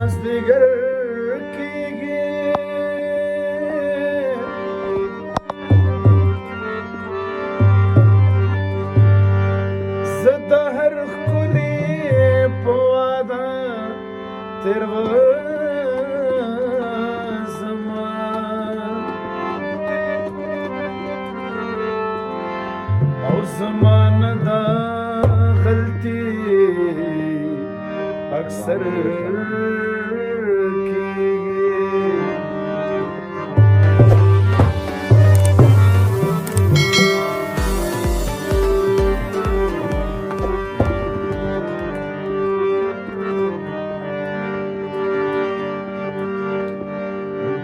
مازدیګر کېږي زه د هر ښکلي په واده تېروځمه او زما نه دا غلطي اکثر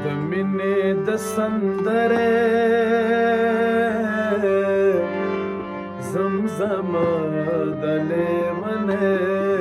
د مینې د سندرې زمزمه د لیونۍ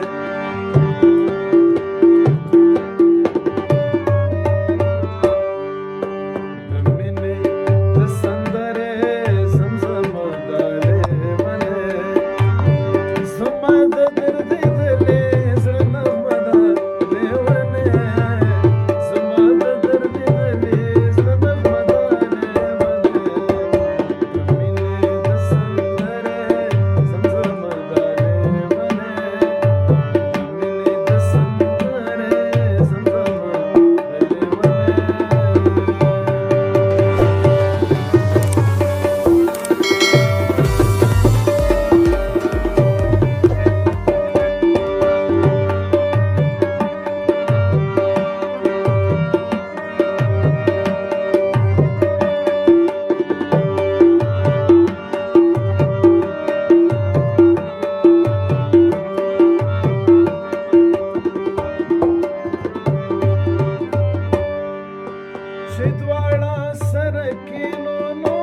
چې دواړه سره کینو نو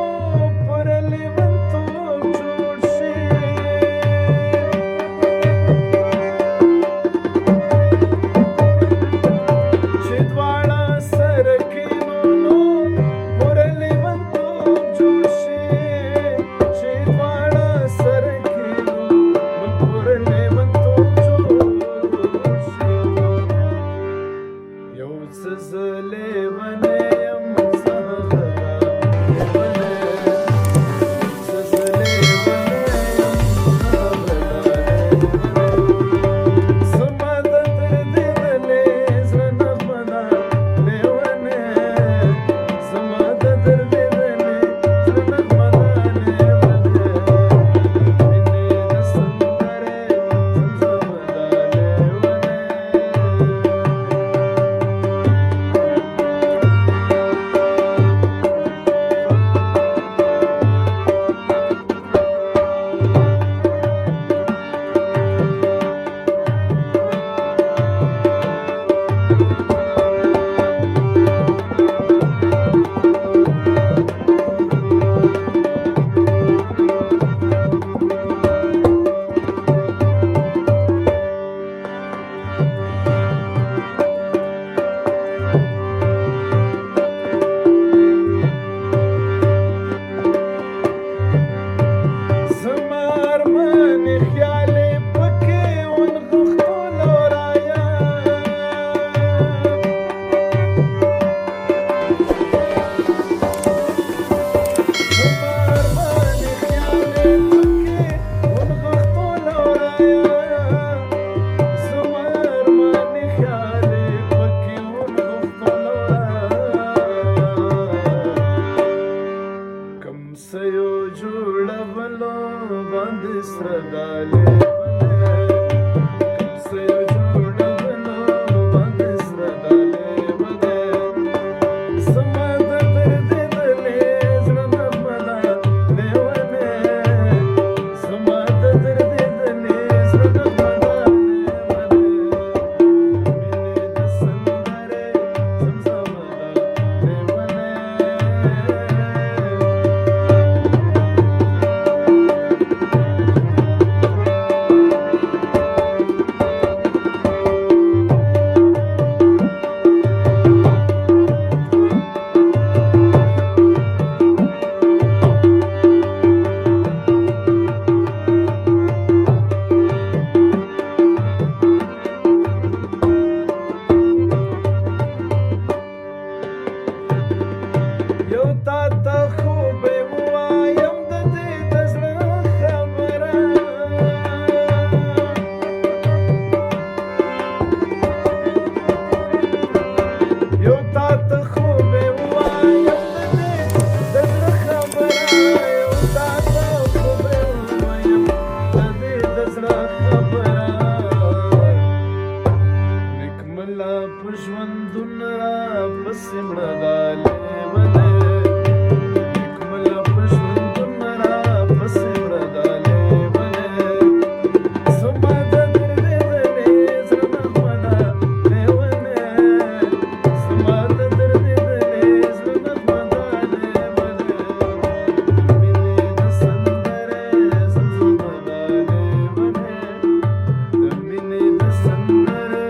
پر لیونتوب جوړ شي چې دواړه سره کینو نو پر لیونتوب جوړ شي چې دواړه سره کینو نو پر لیونتوب جوړ شي یو څه زه لیونی ملا پښوندون را پسې مړه دالې ولې ملا پښوندون را پسې مړه دالې ولې زما د دردېدلې زړه نغمه دالې ولې زما د دردېدلې زړه نغمه دالې ولې مینې د سندرې زمزمه دالې ولې د مینې د سندرې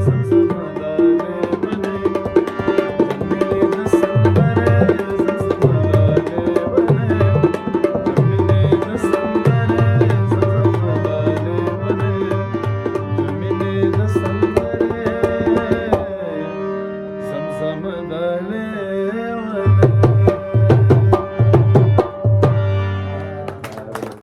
زمزمه دالې ولې زمزمه دالې